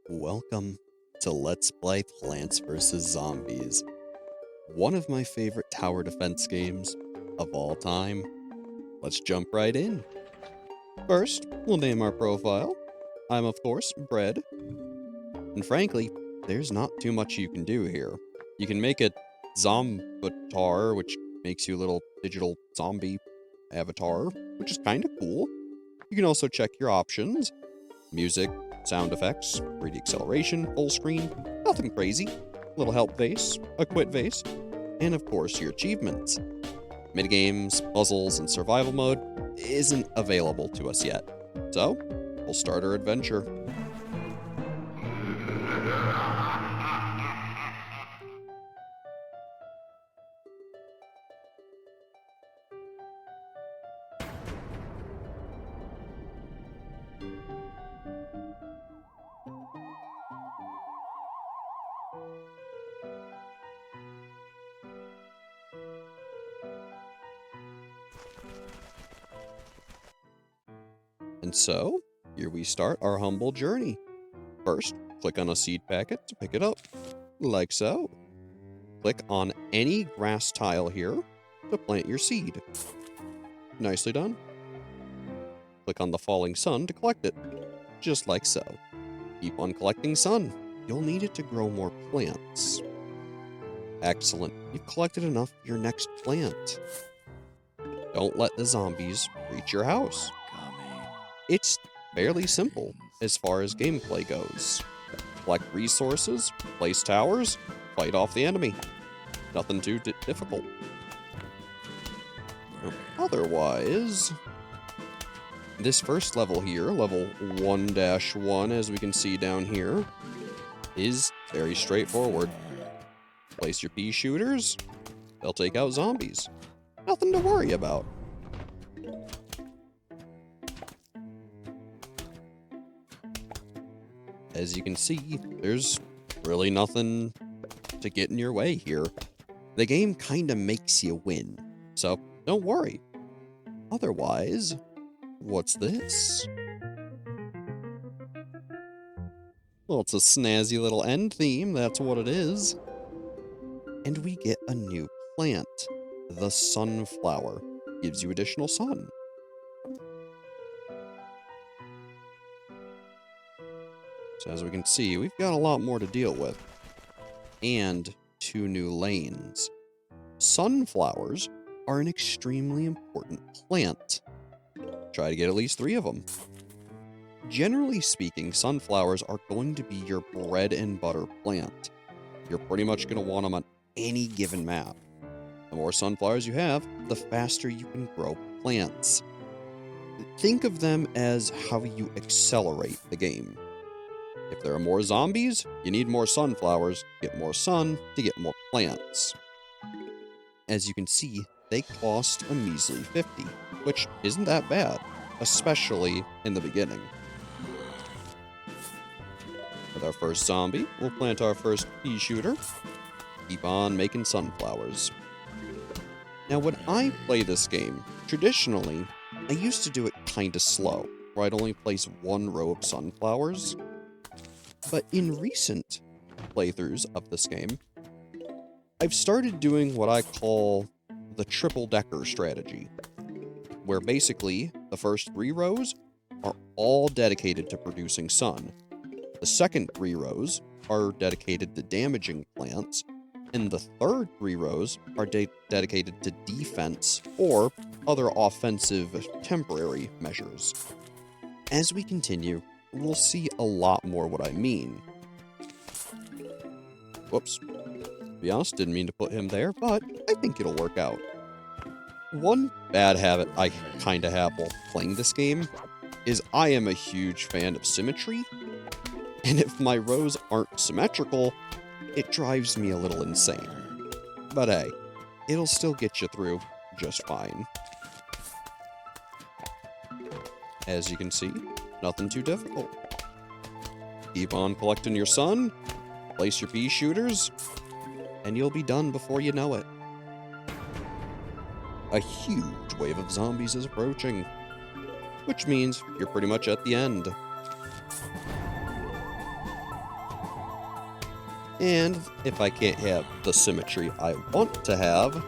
Welcome to Let's Play Plants vs. Zombies, one of my favorite tower defense games of all time. Let's jump right in. First, we'll name our profile. I'm, of course, Bread. And frankly, there's not too much you can do here. You can make a zombatar, which makes you a little digital zombie avatar, which is kind of cool. You can also check your options. Music, sound effects, 3D acceleration, full screen, nothing crazy. Little help vase, a quit vase, and of course your achievements. Minigames, puzzles, and survival mode isn't available to us yet. So, we'll start our adventure. And so, here we start our humble journey. First, click on a seed packet to pick it up, like so. Click on any grass tile here to plant your seed. Nicely done. Click on the falling sun to collect it, just like so. Keep on collecting sun. You'll need it to grow more plants. Excellent. You've collected enough for your next plant. Don't let the zombies reach your house. It's fairly simple as far as gameplay goes. Collect resources, place towers, fight off the enemy. Nothing too difficult. Otherwise, this first level here, level 1-1, as we can see down here, is very straightforward. Place your pea shooters, they'll take out zombies. Nothing to worry about. As you can see, there's really nothing to get in your way here. The game kinda makes you win, so don't worry. Otherwise, what's this? Well, it's a snazzy little end theme, that's what it is. And we get a new plant. The sunflower. Gives you additional sun. So as we can see, we've got a lot more to deal with. And 2 new lanes. Sunflowers are an extremely important plant. Try to get at least 3 of them. Generally speaking, sunflowers are going to be your bread and butter plant. You're pretty much going to want them on any given map. The more sunflowers you have, the faster you can grow plants. Think of them as how you accelerate the game. If there are more zombies, you need more sunflowers, get more sun to get more plants. As you can see, they cost a measly 50, which isn't that bad, especially in the beginning. With our first zombie, we'll plant our first pea shooter. Keep on making sunflowers. Now, when I play this game, traditionally, I used to do it kinda slow, where I'd only place 1 row of sunflowers. But in recent playthroughs of this game, I've started doing what I call the triple-decker strategy, where basically the first 3 rows are all dedicated to producing sun. The second 3 rows are dedicated to damaging plants, and the third 3 rows are dedicated to defense or other offensive temporary measures. As we continue, we'll see a lot more what I mean. Whoops. To be honest, didn't mean to put him there, but I think it'll work out. One bad habit I kinda have while playing this game is I am a huge fan of symmetry, and if my rows aren't symmetrical, it drives me a little insane. But hey, it'll still get you through just fine. As you can see, nothing too difficult. Keep on collecting your sun, place your pea shooters, and you'll be done before you know it. A huge wave of zombies is approaching, which means you're pretty much at the end. And if I can't have the symmetry I want to have,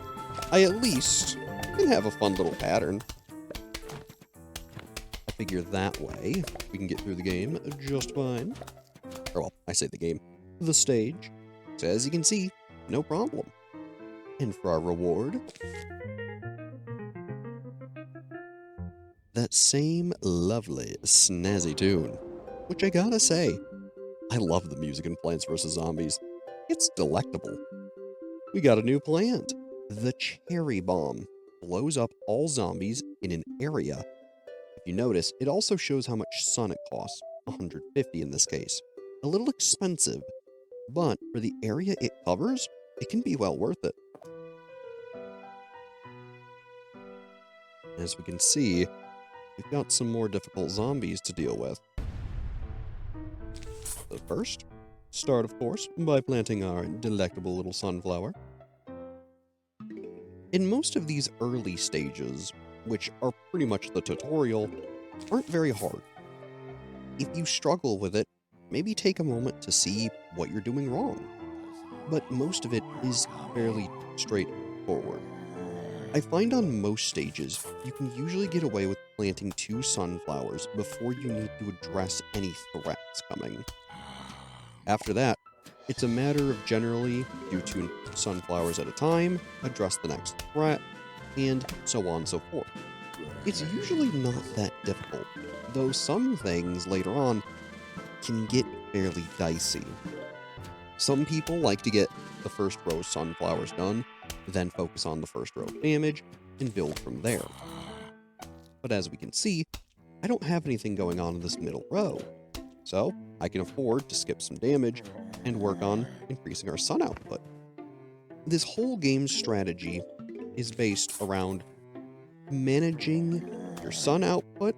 I at least can have a fun little pattern. I figure that way we can get through the game just fine. Or well, I say the game, the stage. So as you can see, no problem. And for our reward, that same lovely, snazzy tune. Which I gotta say, I love the music in Plants vs. Zombies. It's delectable. We got a new plant. The Cherry Bomb blows up all zombies in an area. If you notice, it also shows how much sun it costs, 150 in this case. A little expensive, but for the area it covers, it can be well worth it. As we can see, we've got some more difficult zombies to deal with. But first, start of course by planting our delectable little sunflower. In most of these early stages, which are pretty much the tutorial, aren't very hard. If you struggle with it, maybe take a moment to see what you're doing wrong. But most of it is fairly straightforward. I find on most stages, you can usually get away with planting 2 sunflowers before you need to address any threats coming. After that, it's a matter of generally do 2 sunflowers at a time, address the next threat, and so on and so forth. It's usually not that difficult, though some things later on can get fairly dicey. Some people like to get the first row of sunflowers done, then focus on the first row of damage, and build from there. But as we can see, I don't have anything going on in this middle row, so I can afford to skip some damage and work on increasing our sun output. This whole game's strategy is based around managing your sun output,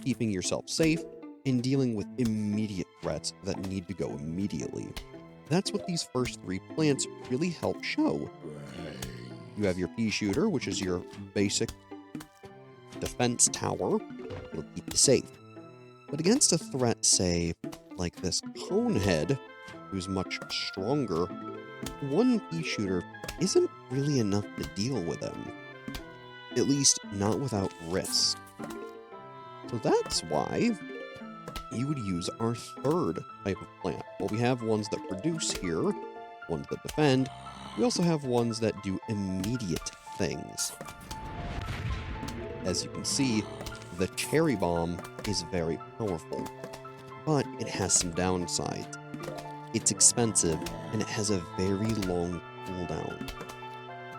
keeping yourself safe, and dealing with immediate threats that need to go immediately. That's what these first 3 plants really help show. You have your pea shooter, which is your basic defense tower. It'll keep you safe. But against a threat, say, like this conehead, who's much stronger, 1 pea shooter isn't really enough to deal with him. At least not without risk. So that's why you would use our 3rd type of plant. Well, we have ones that produce here, ones that defend. We also have ones that do immediate things. As you can see, the Cherry Bomb is very powerful, but it has some downsides. It's expensive, and it has a very long cooldown.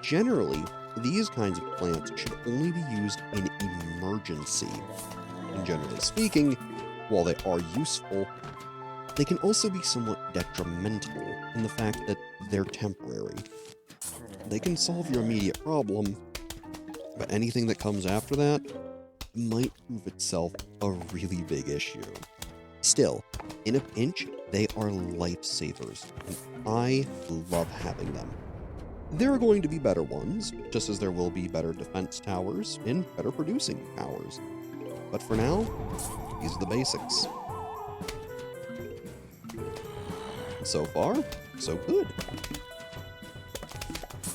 Generally, these kinds of plants should only be used in emergency. And generally speaking, while they are useful, they can also be somewhat detrimental in the fact that they're temporary. They can solve your immediate problem, but anything that comes after that might prove itself a really big issue. Still, in a pinch, they are lifesavers, and I love having them. There are going to be better ones, just as there will be better defense towers and better producing towers. But for now, these are the basics. So far, so good.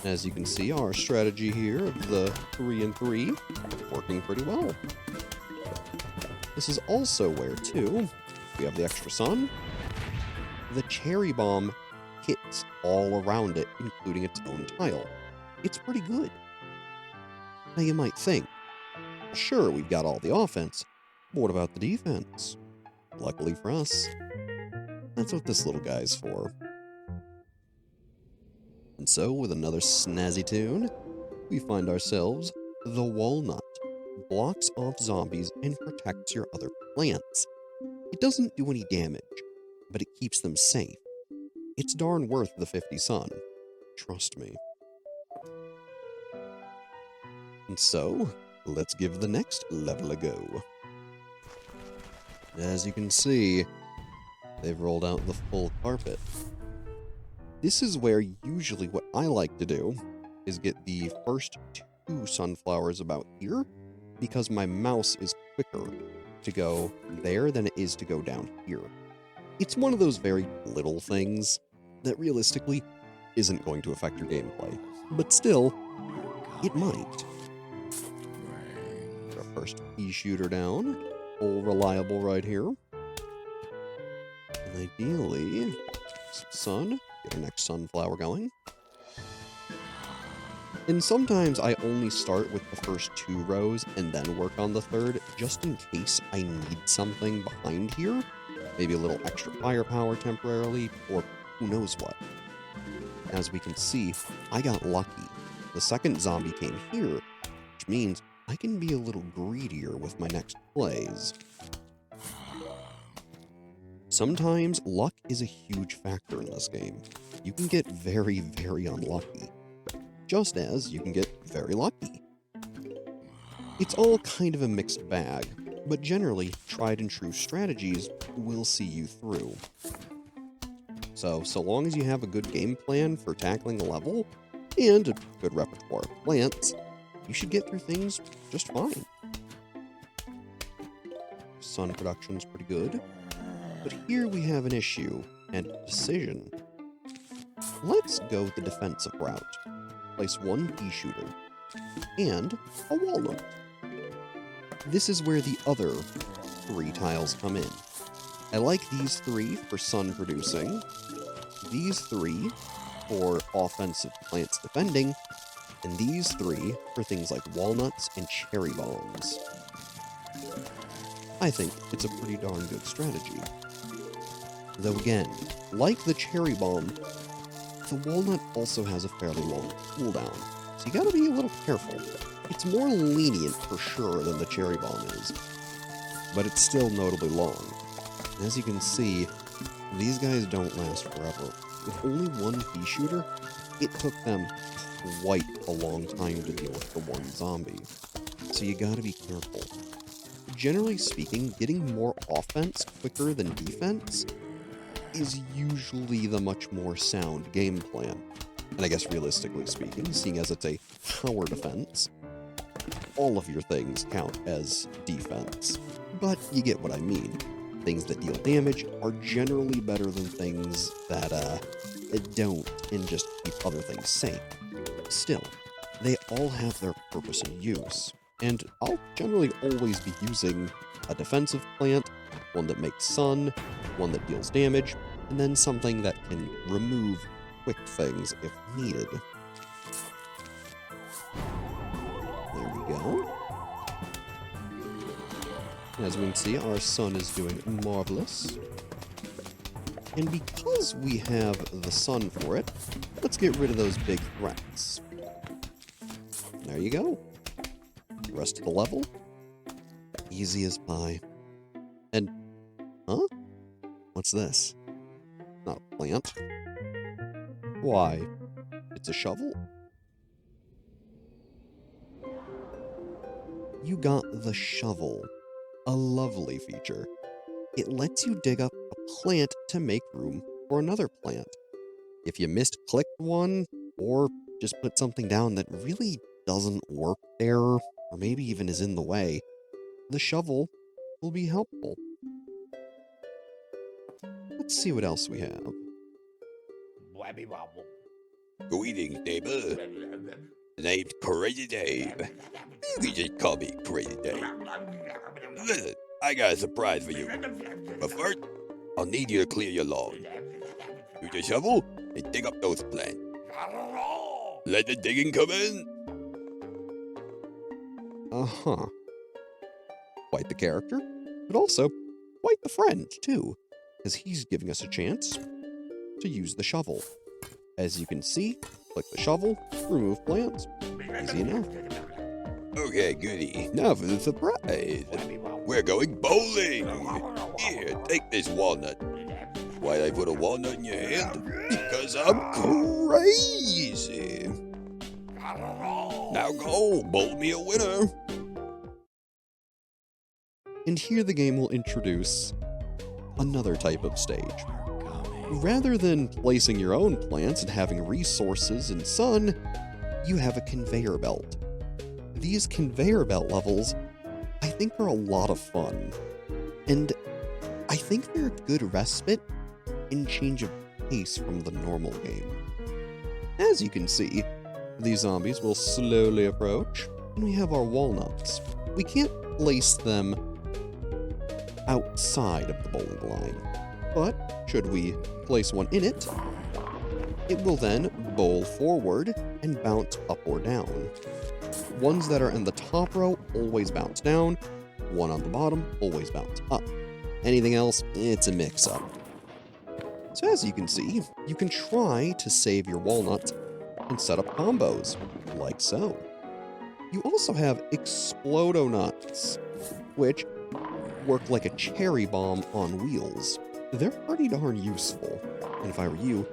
As you can see, our strategy here of the 3 and 3 working pretty well. This is also where, too, we have the extra sun. The Cherry Bomb hits all around it, including its own tile. It's pretty good. Now you might think, sure, we've got all the offense, but what about the defense? Luckily for us, that's what this little guy's for. And so, with another snazzy tune, we find ourselves the Walnut. Blocks off zombies and protects your other plants. It doesn't do any damage, but it keeps them safe. It's darn worth the 50 sun. Trust me. And so, let's give the next level a go. As you can see, they've rolled out the full carpet. This is where usually what I like to do is get the first 2 sunflowers about here, because my mouse is quicker to go there than it is to go down here. It's one of those very little things, that realistically isn't going to affect your gameplay. But still, it might. Our first pea shooter down. Full reliable right here. And ideally, some sun. Get our next sunflower going. And sometimes I only start with the first 2 rows and then work on the third, just in case I need something behind here. Maybe a little extra firepower temporarily, or who knows what. As we can see, I got lucky. The second zombie came here, which means I can be a little greedier with my next plays. Sometimes luck is a huge factor in this game. You can get very, very unlucky, just as you can get very lucky. It's all kind of a mixed bag, but generally, tried and true strategies will see you through. So long as you have a good game plan for tackling a level, and a good repertoire of plants, you should get through things just fine. Sun production's pretty good, but here we have an issue and a decision. Let's go the defensive route. Place 1 pea shooter and a walnut. This is where the other 3 tiles come in. I like these 3 for sun producing, these 3 for offensive plants defending, and these 3 for things like walnuts and cherry bombs. I think it's a pretty darn good strategy. Though again, like the cherry bomb, the walnut also has a fairly long cooldown, so you gotta be a little careful. It's more lenient for sure than the cherry bomb is, but it's still notably long. As you can see, these guys don't last forever. With only 1 pea shooter, it took them quite a long time to deal with the 1 zombie, so you gotta be careful. Generally speaking, getting more offense quicker than defense is usually the much more sound game plan. And I guess realistically speaking, seeing as it's a tower defense, all of your things count as defense. But you get what I mean. Things that deal damage are generally better than things that don't and just keep other things safe. Still, they all have their purpose and use, and I'll generally always be using a defensive plant, one that makes sun, one that deals damage, and then something that can remove quick things if needed. There we go. As we can see, our sun is doing marvelous. And because we have the sun for it, let's get rid of those big threats. There you go. The rest of the level, easy as pie. And, huh? What's this? Not a plant. Why? It's a shovel? You got the shovel. A lovely feature. It lets you dig up a plant to make room for another plant. If you misclicked one, or just put something down that really doesn't work there, or maybe even is in the way, the shovel will be helpful. Let's see what else we have. Greetings, neighbor. The name's Crazy Dave. You can just call me Crazy Dave. Listen, I got a surprise for you. But first, I'll need you to clear your lawn. Use your shovel and dig up those plants. Let the digging come in. Uh-huh. Quite the character, but also quite the friend, too, because he's giving us a chance to use the shovel. As you can see, click the shovel, remove plants. Easy enough. Okay, goody. Now for the surprise. We're going bowling. Here, take this walnut. Why'd I put a walnut in your hand? Because I'm crazy. Now go, bowl me a winner. And here the game will introduce another type of stage. Rather than placing your own plants and having resources and sun, you have a conveyor belt. These conveyor belt levels, I think, are a lot of fun. And I think they're a good respite and change of pace from the normal game. As you can see, these zombies will slowly approach, and we have our walnuts. We can't place them outside of the bowling line, but should we place one in it, it will then bowl forward and bounce up or down. Ones that are in the top row always bounce down, one on the bottom always bounce up. Anything else, it's a mix-up. So as you can see, you can try to save your walnut and set up combos, like so. You also have Explodo-Nuts, which work like a cherry bomb on wheels. They're pretty darn useful, and if I were you,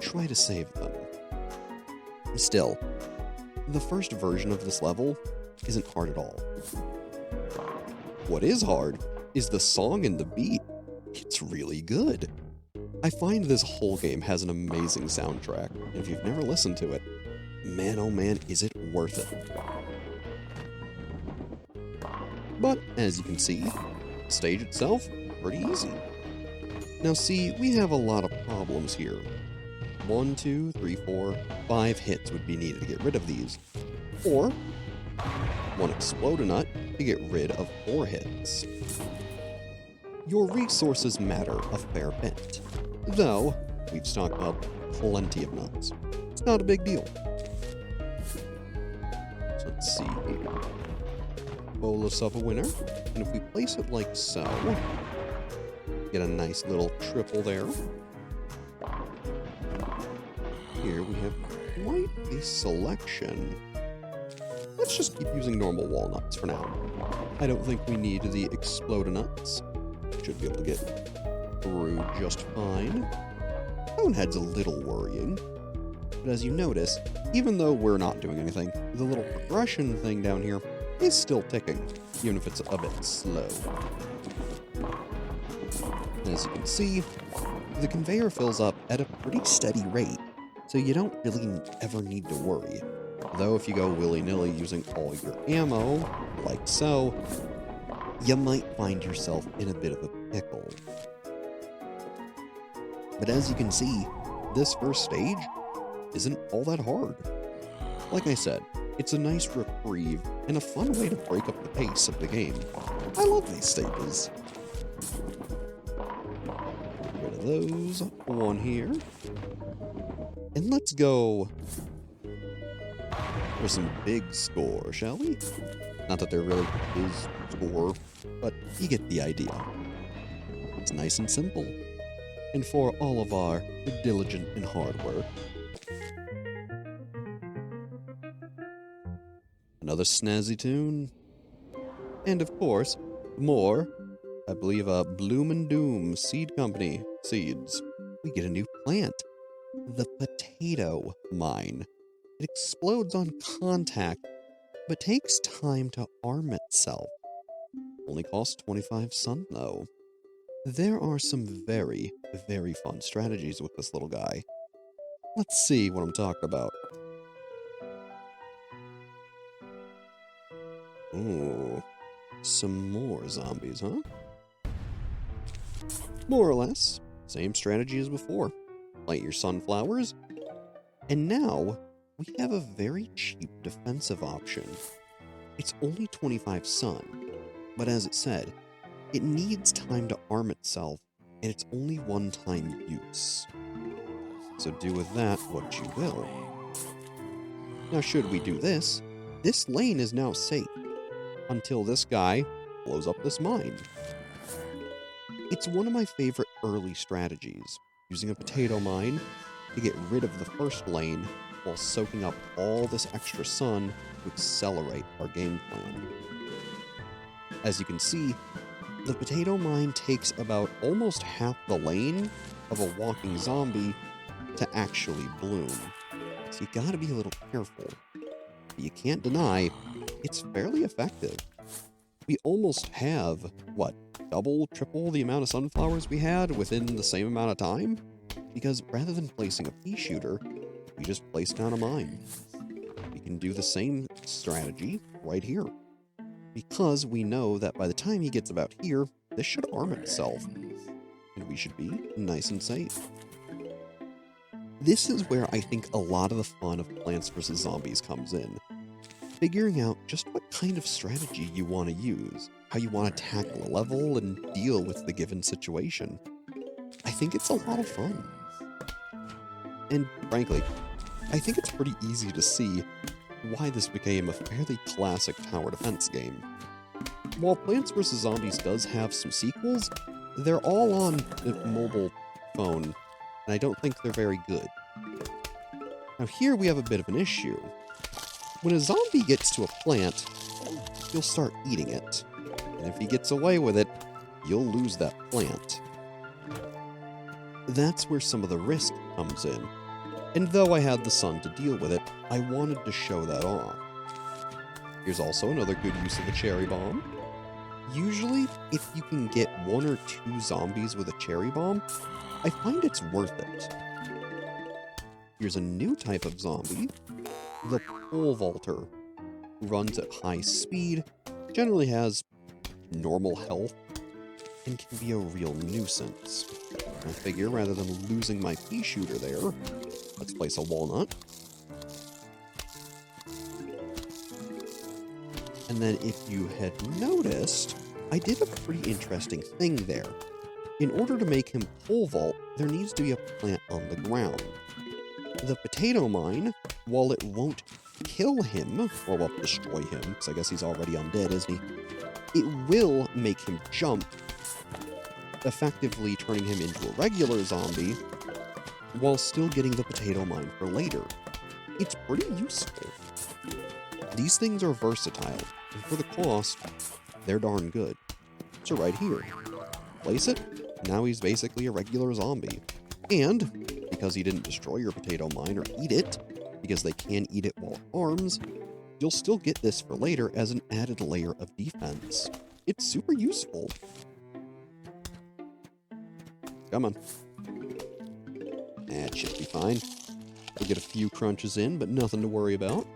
try to save them. Still, the first version of this level isn't hard at all. What is hard is the song and the beat. It's really good. I find this whole game has an amazing soundtrack, and if you've never listened to it, man oh man is it worth it. But as you can see, the stage itself, pretty easy. Now see, we have a lot of problems here. 1, 2, 3, 4, 5 hits would be needed to get rid of these. Or 1 Explodo-Nut to get rid of 4 hits. Your resources matter a fair bit, though we've stocked up plenty of nuts. It's not a big deal. So let's see here. Bowl us up a winner, and if we place it like so, get a nice little triple there. Here we have quite a selection. Let's just keep using normal walnuts for now. I don't think we need the Explodo-Nuts. Should be able to get through just fine. Bonehead's a little worrying, but as you notice, even though we're not doing anything, the little progression thing down here is still ticking, even if it's a bit slow. As you can see, the conveyor fills up at a pretty steady rate, so you don't really ever need to worry. Though if you go willy-nilly using all your ammo, like so, you might find yourself in a bit of a pickle. But as you can see, this first stage isn't all that hard. Like I said, it's a nice reprieve and a fun way to break up the pace of the game. I love these stages. Get rid of those. One here. And let's go for some big score, shall we? Not that there really is score, but you get the idea. It's nice and simple. And for all of our diligent and hard work, another snazzy tune. And of course, more, I believe, Bloom and Doom Seed Company seeds. We get a new plant, the potato mine. It explodes on contact, but takes time to arm itself. Only costs 25 sun, though. There are some very, very fun strategies with this little guy. Let's see what I'm talking about. Ooh, some more zombies, huh? More or less, same strategy as before. Plant your sunflowers, and now we have a very cheap defensive option. It's only 25 sun, but as it said, it needs time to arm itself, and it's only one-time use. So do with that what you will. Now should we do this, this lane is now safe, until this guy blows up this mine. It's one of my favorite early strategies, using a potato mine to get rid of the first lane while soaking up all this extra sun to accelerate our game plan. As you can see, the potato mine takes about almost half the lane of a walking zombie to actually bloom. So you gotta be a little careful. But you can't deny, it's fairly effective. We almost have, what, double, triple the amount of sunflowers we had within the same amount of time? Because rather than placing a pea shooter, we just place down a mine. We can do the same strategy right here. Because we know that by the time he gets about here, this should arm itself. And we should be nice and safe. This is where I think a lot of the fun of Plants vs. Zombies comes in. Figuring out just what kind of strategy you want to use, how you want to tackle a level and deal with the given situation. I think it's a lot of fun. And frankly, I think it's pretty easy to see why this became a fairly classic tower defense game. While Plants vs. Zombies does have some sequels, they're all on a mobile phone, and I don't think they're very good. Now here we have a bit of an issue. When a zombie gets to a plant, he'll start eating it. And if he gets away with it, you'll lose that plant. That's where some of the risk comes in. And though I had the sun to deal with it, I wanted to show that off. Here's also another good use of a cherry bomb. Usually, if you can get 1 or 2 zombies with a cherry bomb, I find it's worth it. Here's a new type of zombie, the pole vaulter, who runs at high speed, generally has normal health, and can be a real nuisance. I figure rather than losing my pea shooter there, let's place a walnut. And then if you had noticed, I did a pretty interesting thing there. In order to make him pole vault, there needs to be a plant on the ground. The potato mine, while it won't kill him, or well, destroy him, because I guess he's already undead, isn't he? It will make him jump, effectively turning him into a regular zombie, while still getting the potato mine for later. It's pretty useful. These things are versatile, and for the cost, they're darn good. So right here, place it, now he's basically a regular zombie. And, because he didn't destroy your potato mine or eat it, because they can eat it while arms, you'll still get this for later as an added layer of defense. It's super useful. Come on. That should be fine. We'll get a few crunches in, but nothing to worry about.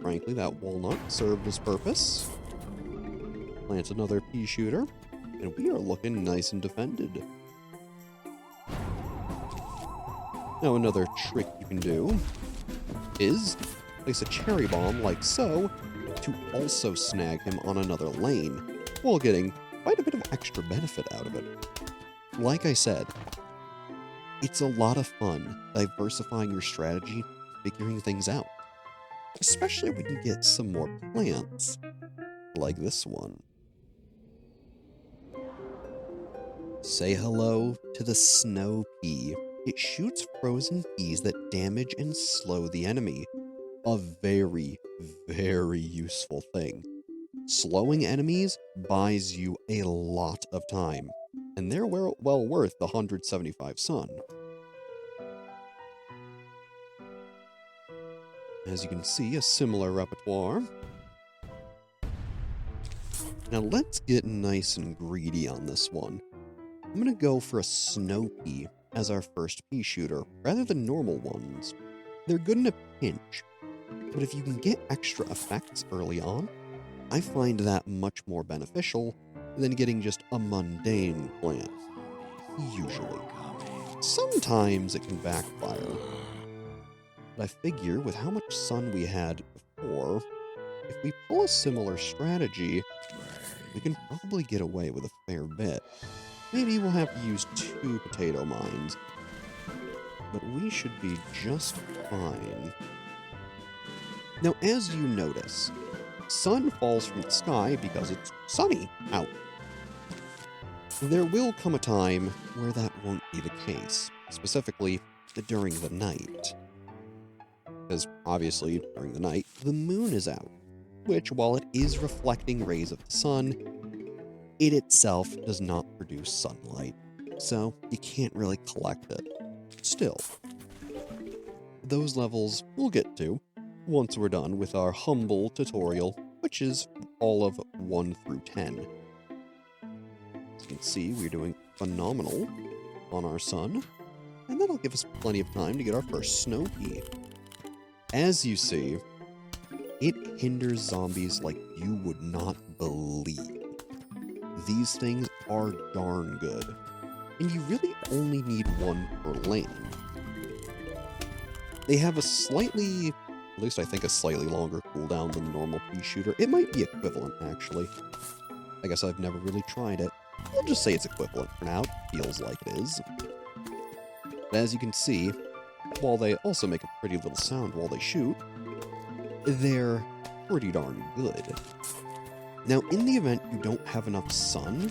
Frankly, that walnut served its purpose. Plant another pea shooter, and we are looking nice and defended. Now another trick you can do is place a cherry bomb like so to also snag him on another lane, while getting quite a bit of extra benefit out of it. Like I said, it's a lot of fun diversifying your strategy, figuring things out. Especially when you get some more plants, like this one. Say hello to the snow pea. It shoots frozen peas that damage and slow the enemy. A very, very useful thing. Slowing enemies buys you a lot of time, and they're well worth the 175 sun. As you can see, a similar repertoire. Now let's get nice and greedy on this one. I'm gonna go for a snow pea as our first pea shooter, rather than normal ones. They're good in a pinch, but if you can get extra effects early on, I find that much more beneficial than getting just a mundane plant. Usually. Sometimes it can backfire. But I figure with how much sun we had before, if we pull a similar strategy, we can probably get away with a fair bit. Maybe we'll have to use 2 potato mines, but we should be just fine. Now, as you notice, sun falls from the sky because it's sunny out. There will come a time where that won't be the case, specifically during the night. Because obviously, during the night, the moon is out, which, while it is reflecting rays of the sun, it itself does not produce sunlight, so you can't really collect it. Still, those levels we'll get to once we're done with our humble tutorial, which is all of 1 through 10. As you can see, we're doing phenomenal on our sun, and that'll give us plenty of time to get our first snow pea. As you see, it hinders zombies like you would not believe. These things are darn good, and you really only need 1 per lane. They have a slightly, at least I think a slightly longer cooldown than the normal pea shooter. It might be equivalent, actually. I guess I've never really tried it. I'll just say it's equivalent for now. It feels like it is. But as you can see, while they also make a pretty little sound while they shoot, they're pretty darn good. Now, in the event you don't have enough sun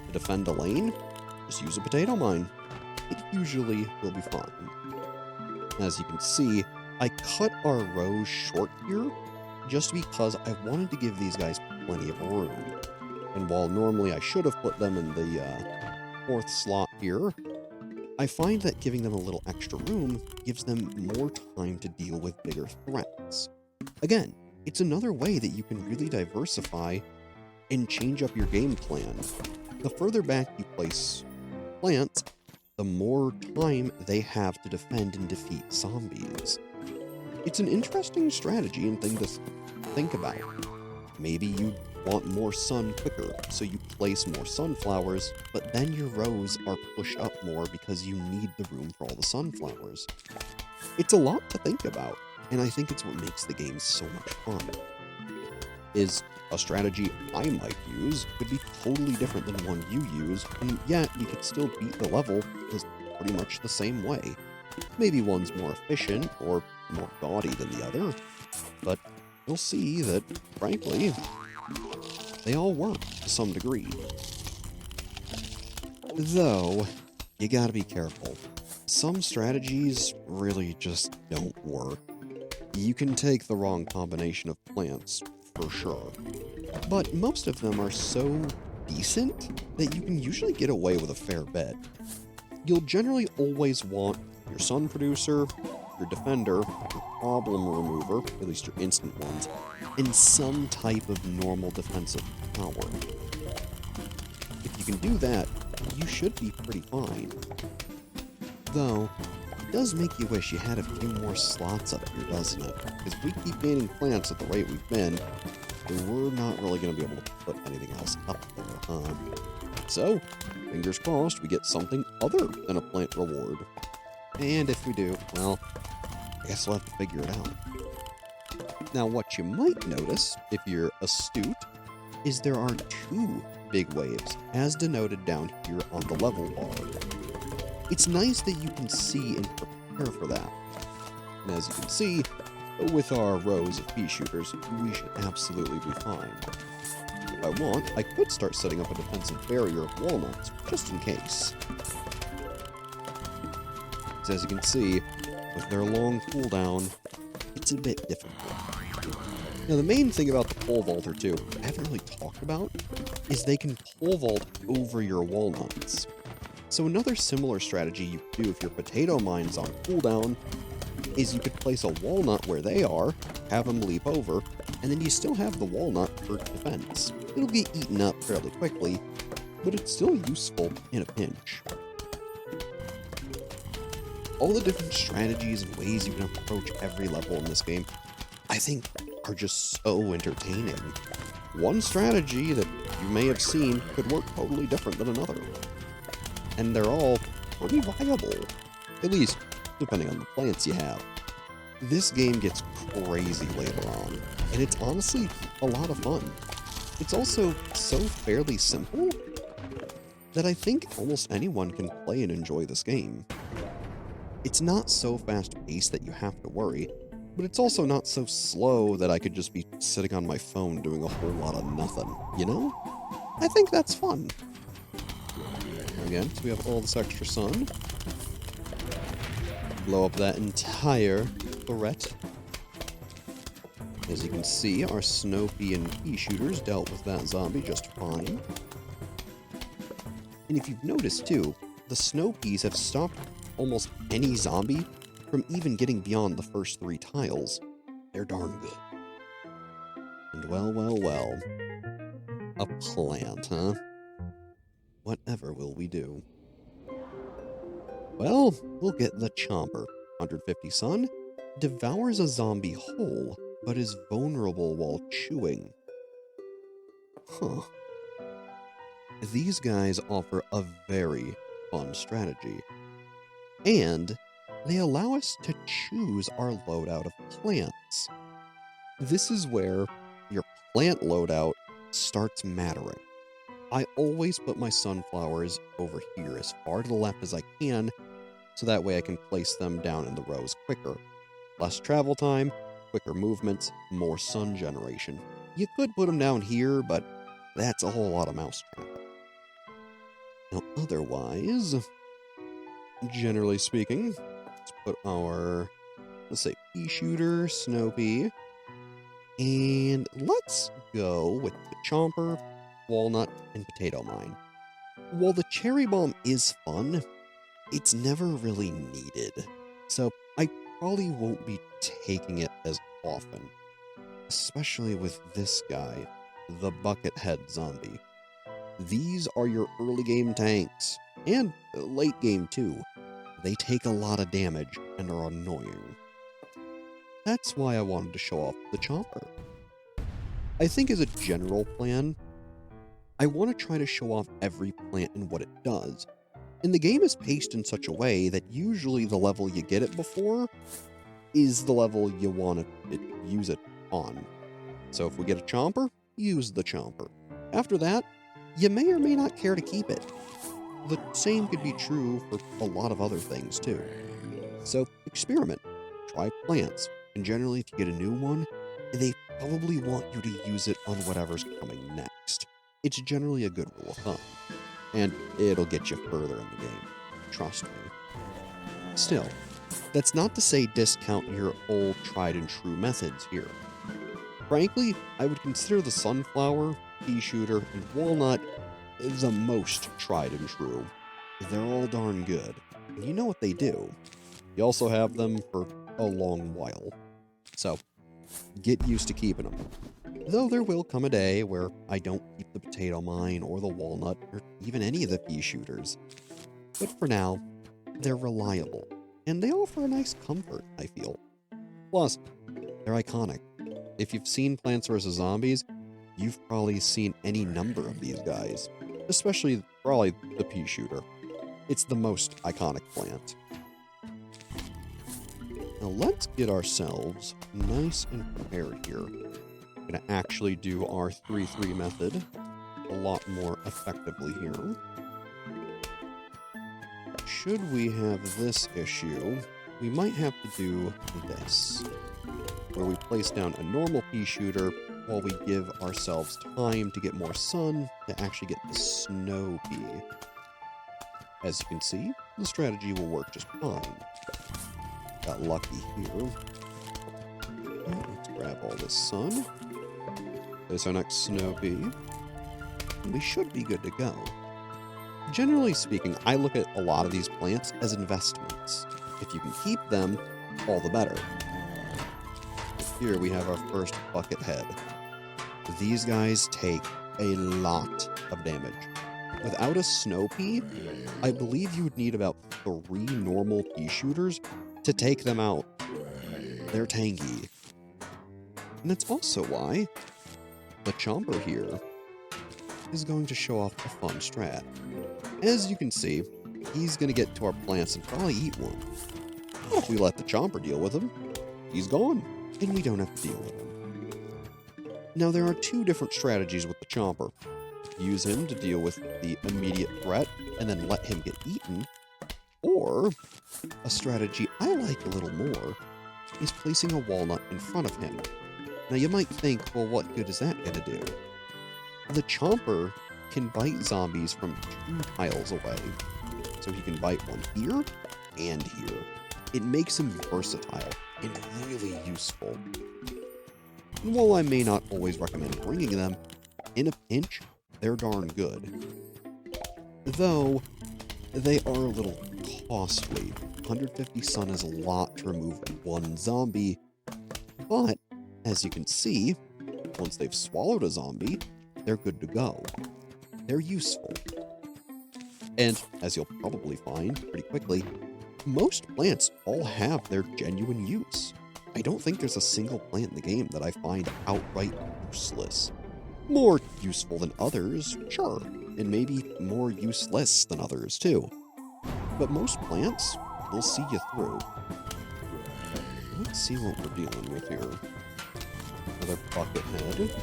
to defend a lane, just use a potato mine. It usually will be fine. As you can see, I cut our rows short here just because I wanted to give these guys plenty of room. And while normally I should have put them in the fourth slot here, I find that giving them a little extra room gives them more time to deal with bigger threats. Again, it's another way that you can really diversify and change up your game plan. The further back you place plants, the more time they have to defend and defeat zombies. It's an interesting strategy and thing to think about. Maybe you want more sun quicker, so you place more sunflowers, but then your rows are pushed up more because you need the room for all the sunflowers. It's a lot to think about, and I think it's what makes the game so much fun. Is a strategy I might use could be totally different than one you use, and yet you could still beat the level is pretty much the same way. Maybe one's more efficient or more gaudy than the other, but you'll see that, frankly, they all work to some degree. Though, you gotta be careful. Some strategies really just don't work. You can take the wrong combination of plants, for sure. But most of them are so decent that you can usually get away with a fair bet. You'll generally always want your sun producer, your defender, your problem remover, at least your instant ones, and some type of normal defensive power. If you can do that, you should be pretty fine. Though, it does make you wish you had a few more slots up here, doesn't it? Because if we keep gaining plants at the rate we've been, we're not really going to be able to put anything else up there, huh? So, fingers crossed we get something other than a plant reward. And if we do, well, I guess we'll have to figure it out. Now, what you might notice, if you're astute, is there are two big waves, as denoted down here on the level bar. It's nice that you can see and prepare for that. And as you can see, with our rows of pea shooters, we should absolutely be fine. If I want, I could start setting up a defensive barrier of walnuts, just in case. As you can see, with their long cooldown, it's a bit difficult. Now, the main thing about the pole vaulter, too, that I haven't really talked about, is they can pole vault over your walnuts. So another similar strategy you could do if your potato mine's on cooldown is you could place a walnut where they are, have them leap over, and then you still have the walnut for defense. It'll get eaten up fairly quickly, but it's still useful in a pinch. All the different strategies and ways you can approach every level in this game, I think, are just so entertaining. One strategy that you may have seen could work totally different than another. And they're all pretty viable, at least depending on the plants you have. This game gets crazy later on, and it's honestly a lot of fun. It's also so fairly simple that I think almost anyone can play and enjoy this game. It's not so fast-paced that you have to worry, but it's also not so slow that I could just be sitting on my phone doing a whole lot of nothing, you know? I think that's fun. Again, so we have all this extra sun. Blow up that entire turret. As you can see, our snow pea and pea shooters dealt with that zombie just fine. And if you've noticed too, the snow peas have stopped almost any zombie from even getting beyond the first 3 tiles. They're darn good. And well, well, well. A plant, huh? Whatever will we do? Well, we'll get the Chomper. 150 sun, devours a zombie whole, but is vulnerable while chewing. Huh. These guys offer a very fun strategy. And they allow us to choose our loadout of plants. This is where your plant loadout starts mattering. I always put my sunflowers over here as far to the left as I can, so that way I can place them down in the rows quicker. Less travel time, quicker movements, more sun generation. You could put them down here, but that's a whole lot of mouse traffic. Now, otherwise, generally speaking, let's put our, let's say, pea shooter, snow pea, and let's go with the chomper, walnut, and potato mine. While the cherry bomb is fun, it's never really needed, so I probably won't be taking it as often, especially with this guy, the buckethead zombie. These are your early game tanks, and late game too. They take a lot of damage and are annoying. That's why I wanted to show off the chomper. I think as a general plan, I want to try to show off every plant and what it does. And the game is paced in such a way that usually the level you get it before is the level you want to use it on. So if we get a chomper, use the chomper. After that, you may or may not care to keep it. The same could be true for a lot of other things too. So experiment, try plants, and generally if you get a new one, they probably want you to use it on whatever's coming next. It's generally a good rule of thumb, and it'll get you further in the game, trust me. Still, that's not to say discount your old tried and true methods here. Frankly, I would consider the sunflower, pea shooter, and walnut the most tried and true. They're all darn good, and you know what they do. You also have them for a long while, so get used to keeping them. Though there will come a day where I don't keep the potato mine or the walnut or even any of the pea shooters. But for now, they're reliable, and they offer a nice comfort, I feel. Plus, they're iconic. If you've seen Plants vs. Zombies, you've probably seen any number of these guys, especially probably the pea shooter. It's the most iconic plant. Now let's get ourselves nice and prepared here. We're going to actually do our 3-3 method a lot more effectively here. Should we have this issue, we might have to do this, where we place down a normal pea shooter while we give ourselves time to get more sun to actually get the snow pea. As you can see, the strategy will work just fine. Got lucky here. Let's grab all this sun. Place our next snow pea. And we should be good to go. Generally speaking, I look at a lot of these plants as investments. If you can keep them, all the better. Here we have our first bucket head. These guys take a lot of damage. Without a snow pea, I believe you would need about 3 normal pea shooters to take them out. They're tanky. And that's also why the chomper here is going to show off a fun strat. As you can see, he's going to get to our plants and probably eat one. But if we let the chomper deal with him, he's gone, and we don't have to deal with him. Now there are 2 different strategies with the chomper. Use him to deal with the immediate threat and then let him get eaten. Or, a strategy I like a little more, is placing a walnut in front of him. Now you might think, well, what good is that going to do? The chomper can bite zombies from 2 tiles away. So he can bite one here and here. It makes him versatile and really useful. And while I may not always recommend bringing them, in a pinch, they're darn good. Though, they are a little costly. 150 sun is a lot to remove one zombie, but as you can see, once they've swallowed a zombie, they're good to go. They're useful. And as you'll probably find pretty quickly, most plants all have their genuine use. I don't think there's a single plant in the game that I find outright useless. More useful than others, sure, and maybe more useless than others too. But most plants they'll see you through. Let's see what we're dealing with here. Another bucket head.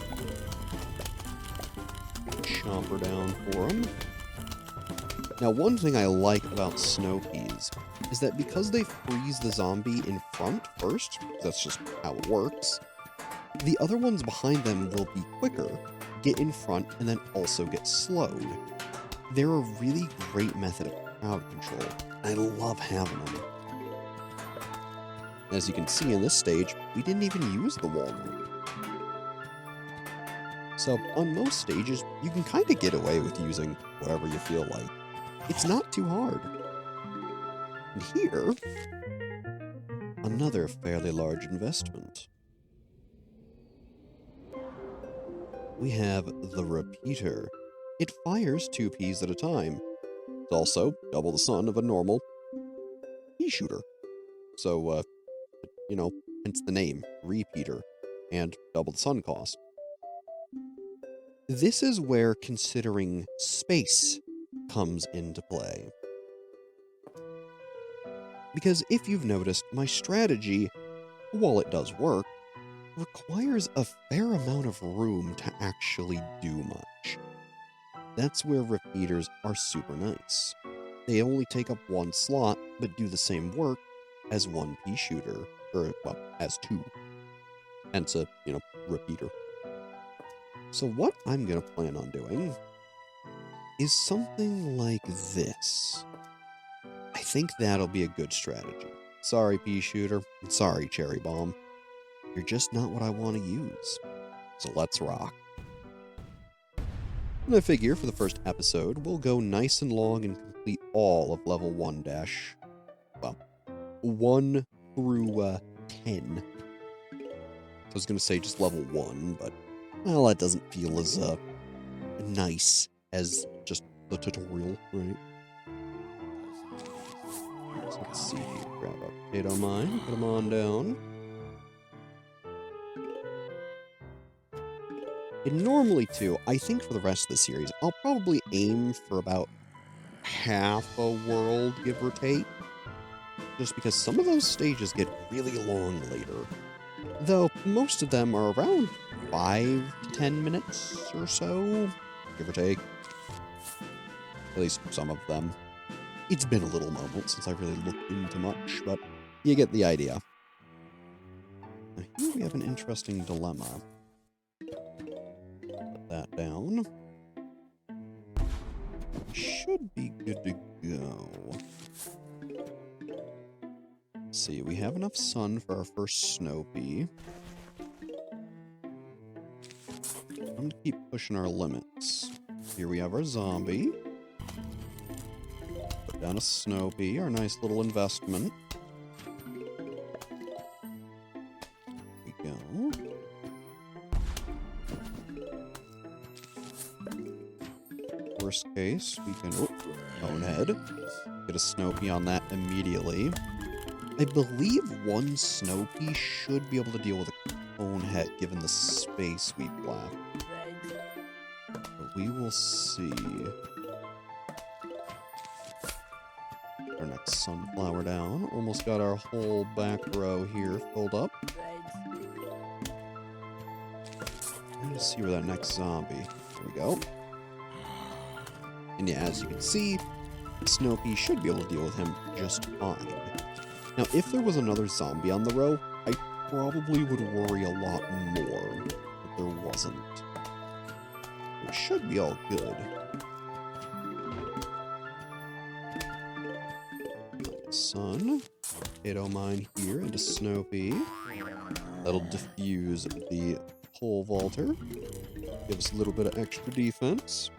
Chomper down for him. Now, one thing I like about snow peas is that because they freeze the zombie in front first, that's just how it works, the other ones behind them will be quicker, get in front, and then also get slowed. They're a really great method of crowd control. I love having them. As you can see in this stage, we didn't even use the walnut. So, on most stages, you can kind of get away with using whatever you feel like. It's not too hard. And here, another fairly large investment. We have the repeater. It fires 2 peas at a time. It's also double the sun of a normal pea shooter. So, hence the name, repeater, and double the sun cost. This is where considering space comes into play. Because if you've noticed, my strategy, while it does work, requires a fair amount of room to actually do much. That's where repeaters are super nice. They only take up 1 slot, but do the same work as 1 pea shooter, or, well, as 2. Hence a, repeater. So what I'm gonna plan on doing is something like this. I think that'll be a good strategy. Sorry, pea shooter. Sorry, cherry bomb. You're just not what I want to use. So let's rock. And I figure for the first episode, we'll go nice and long and complete all of level 1 through 10. I was going to say just level 1, but, well, that doesn't feel as nice as just the tutorial, right? So let's see here. Grab a potato mine, put them on down. And normally, too, I think for the rest of the series, I'll probably aim for about half a world, give or take. Just because some of those stages get really long later. Though most of them are around 5 to 10 minutes or so, give or take. At least some of them. It's been a little moment since I really looked into much, but you get the idea. Now here we have an interesting dilemma. Put that down. Should be good to go. Let's see, we have enough sun for our first snow pea. I'm gonna keep pushing our limits. Here we have our zombie. Put down a snow pea, our nice little investment. There we go. Worst case, we can bonehead. Get a snow pea on that immediately. I believe 1 snow pea should be able to deal with a cone head given the space we've left. But we will see. Our next sunflower down. Almost got our whole back row here filled up. Let's see where that next zombie. There we go. And yeah, as you can see, snow pea should be able to deal with him just fine. Now, if there was another zombie on the row, I probably would worry a lot more, but there wasn't. It should be all good. Sun, potato mine here into snow pea. That'll diffuse the pole vaulter, give us a little bit of extra defense,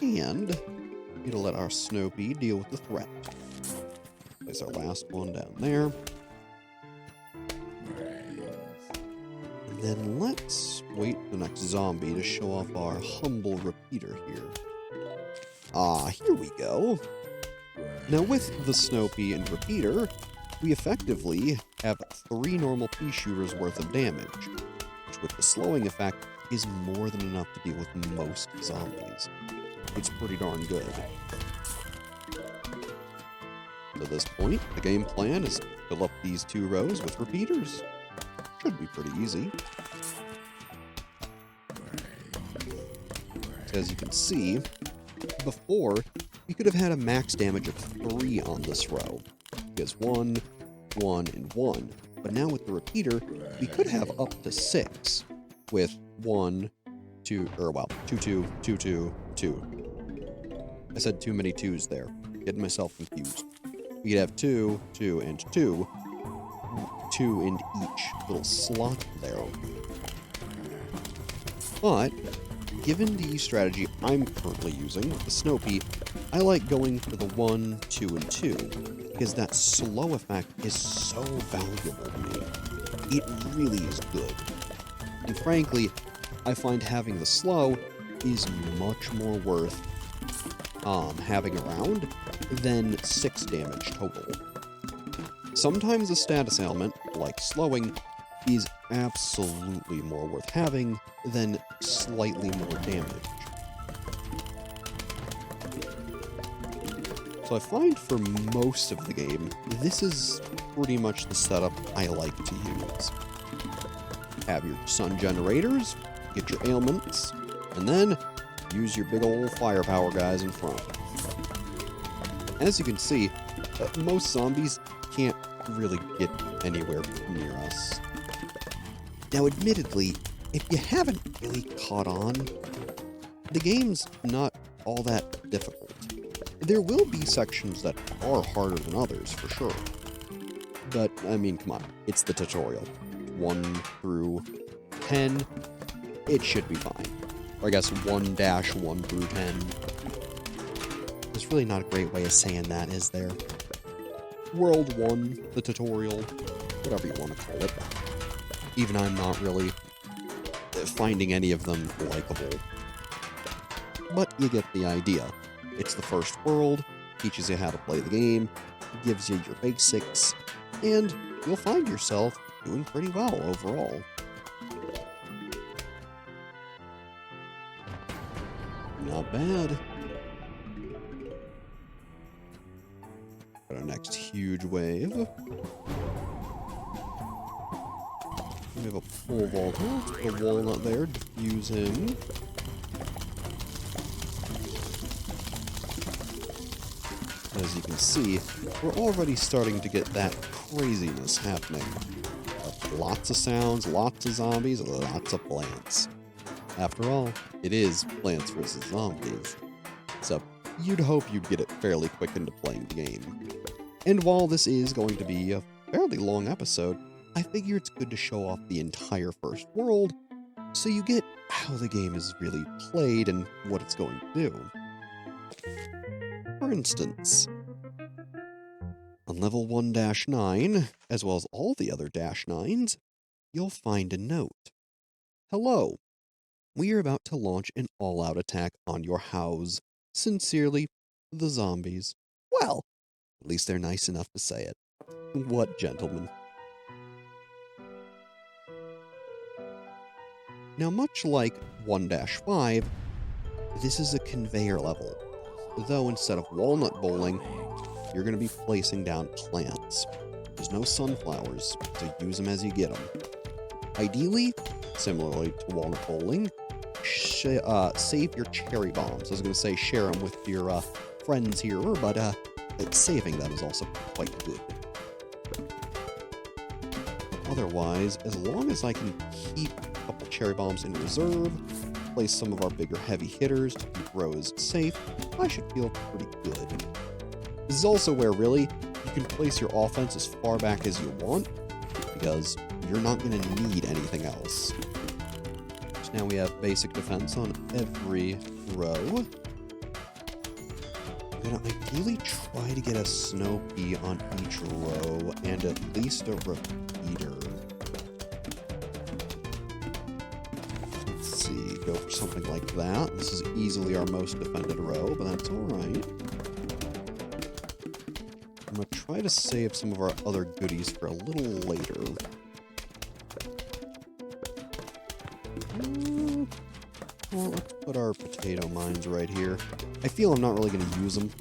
and it'll let our snow pea deal with the threat. Place our last one down there. And then let's wait for the next zombie to show off our humble repeater here. Ah, here we go. Now with the snow pea and repeater, we effectively have 3 normal pea shooters worth of damage, which with the slowing effect is more than enough to deal with most zombies. It's pretty darn good. At this point, the game plan is fill up these 2 rows with repeaters. Should be pretty easy. As you can see, before, we could have had a max damage of 3 on this row. Because 1, 1, and 1. But now with the repeater, we could have up to 6. With 1, 2, 2, 2, 2, 2, 2. I said too many 2s there. Getting myself confused. We could have 2, 2, and 2. 2 in each little slot there. But, given the strategy I'm currently using with the Snow Pea, I like going for the 1, 2, and 2, because that slow effect is so valuable to me. It really is good. And frankly, I find having the slow is much more worth having around than 6 damage total. Sometimes a status ailment, like slowing, is absolutely more worth having than slightly more damage. So I find for most of the game, this is pretty much the setup I like to use. Have your sun generators, get your ailments, and then use your big old firepower guys in front. As you can see, most zombies can't really get anywhere near us. Now admittedly, if you haven't really caught on, the game's not all that difficult. There will be sections that are harder than others, for sure. But, I mean, come on, it's the tutorial. 1 through 10, it should be fine. Or I guess 1-1 through 10. There's really not a great way of saying that, is there? World 1, the tutorial, whatever you want to call it. Even I'm not really finding any of them likable. But you get the idea. It's the first world, teaches you how to play the game, gives you your basics, and you'll find yourself doing pretty well overall. Not bad. Got our next huge wave. We have a pole vault. The walnut there, diffusing. As you can see, we're already starting to get that craziness happening. Lots of sounds, lots of zombies, lots of plants. After all, it is Plants vs. Zombies. So, you'd hope you'd get it fairly quick into playing the game. And while this is going to be a fairly long episode, I figure it's good to show off the entire first world, so you get how the game is really played and what it's going to do. For instance, on level 1-9, as well as all the other -9s, you'll find a note. Hello. We are about to launch an all-out attack on your house. Sincerely, the zombies. Well, at least they're nice enough to say it. What gentlemen. Now, much like 1-5, this is a conveyor level. Though instead of walnut bowling, you're going to be placing down plants. There's no sunflowers, so use them as you get them. Ideally, similarly to walnut bowling, save your cherry bombs. I was going to say share them with your friends here, but saving them is also quite good. Otherwise, as long as I can keep a couple cherry bombs in reserve, place some of our bigger heavy hitters to keep rows safe, I should feel pretty good. This is also where, really, you can place your offense as far back as you want, because you're not going to need anything else. So now we have basic defense on every row. I'm going to ideally try to get a Snow Pea on each row, and at least a repeater. Go for something like that. This is easily our most defended row, but that's alright. I'm going to try to save some of our other goodies for a little later. Well, let's put our potato mines right here. I feel I'm not really going to use them.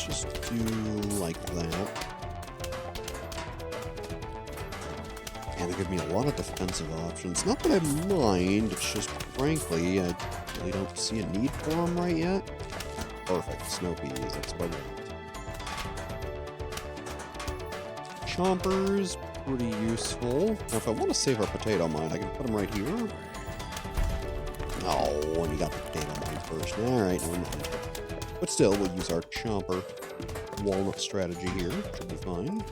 let's just do like that. And they give me a lot of defensive options. Not that I mind, it's just, frankly, I really don't see a need for them right yet. Perfect, snow peas, that's what I want. Chompers, pretty useful. Now, if I want to save our potato mine, I can put them right here. No, and you got the potato mine first. Alright, never mind. But still, we'll use our chomper walnut strategy here. Should be fine.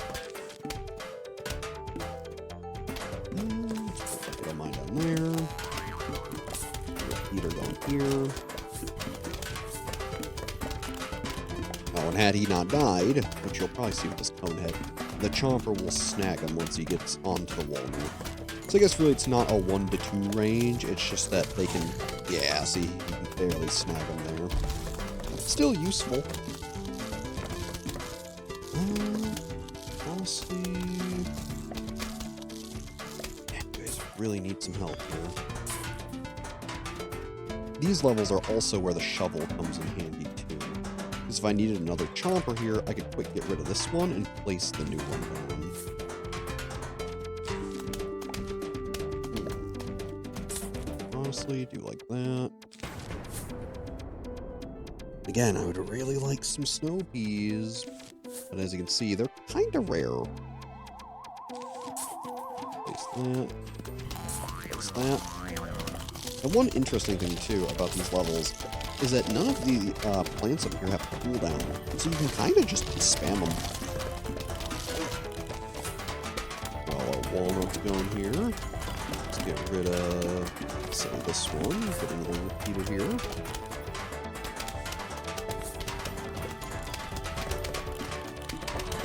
Let's put the potato mine down there. Repeater going here. Oh, and had he not died, which you'll probably see with this conehead, the chomper will snag him once he gets onto the walnut. So I guess really it's not a 1 to 2 range, it's just that they can, yeah, see, you can barely snag him there. Still useful. Honestly, yeah, you guys really need some help here. These levels are also where the shovel comes in handy too. Because if I needed another chomper here, I could quick get rid of this one and place the new one down. Honestly, do like that. Again, I would really like some snow peas, but as you can see, they're kind of rare. Place that. Place that. And one interesting thing, too, about these levels is that none of the plants up here have cooldown, so you can kind of just spam them. Well, our walnut's going here. Let's get rid of, say, this one. Get another repeater here.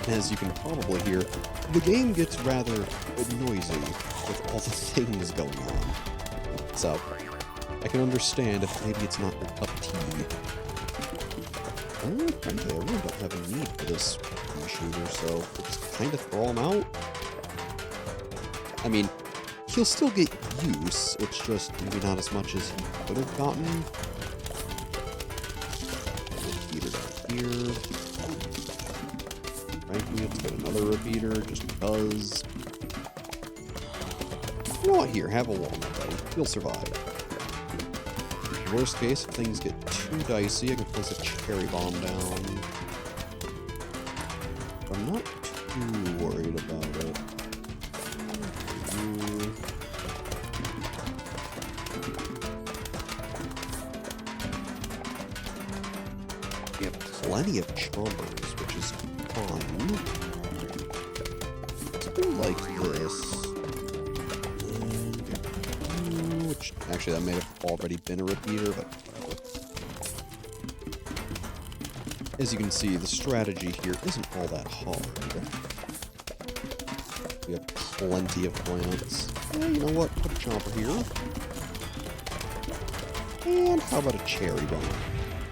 As you can probably hear, the game gets rather noisy with all the things going on. So, I can understand if maybe it's not your cup of tea. Frankly, I really don't have a need for this pea shooter, so we'll just kind of throw him out. I mean, he'll still get use, it's just maybe not as much as he could have gotten. Repeater down here. Frankly, let's get another repeater, just because. You know what, here, have a walnut, buddy. You'll survive. Worst case, if things get too dicey, I can place a cherry bomb down. I'm not too worried about it. We have plenty of chompers, which is fine. Something like this. Which, actually, that may have already been a repeater, but whatever. As you can see, the strategy here isn't all that hard. We have plenty of plants. You know what? Put a chomper here. And how about a cherry bomb?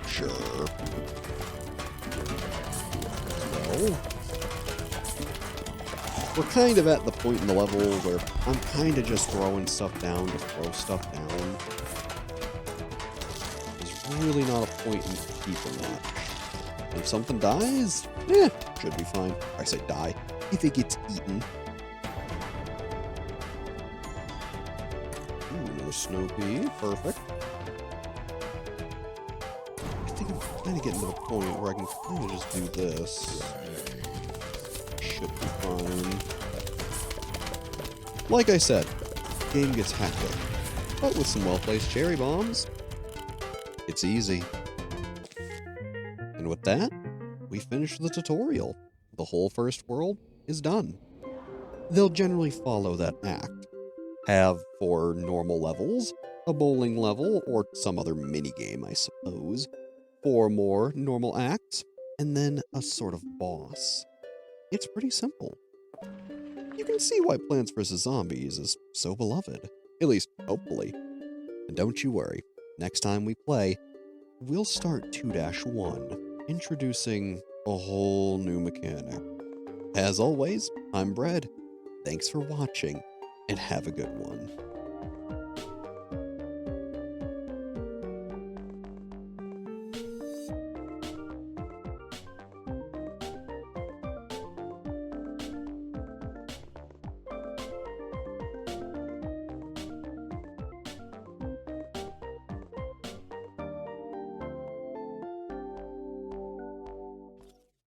Sure. Well, we're kind of at the point in the level where I'm kind of just throwing stuff down to throw stuff down. There's really not a point in keeping that. And if something dies, should be fine. I say die. If it gets eaten. Ooh, another snow pea. Perfect. I think I'm kind of getting to the point where I can kind of just do this. Should be fine. Like I said, game gets hectic, but with some well-placed cherry bombs, it's easy. And with that, we finish the tutorial. The whole first world is done. They'll generally follow that act. Have, for normal levels, a bowling level, or some other mini-game, I suppose. 4 more normal acts, and then a sort of boss. It's pretty simple. You can see why Plants vs. Zombies is so beloved. At least, hopefully. And don't you worry, next time we play, we'll start 2-1, introducing a whole new mechanic. As always, I'm Bread. Thanks for watching, and have a good one.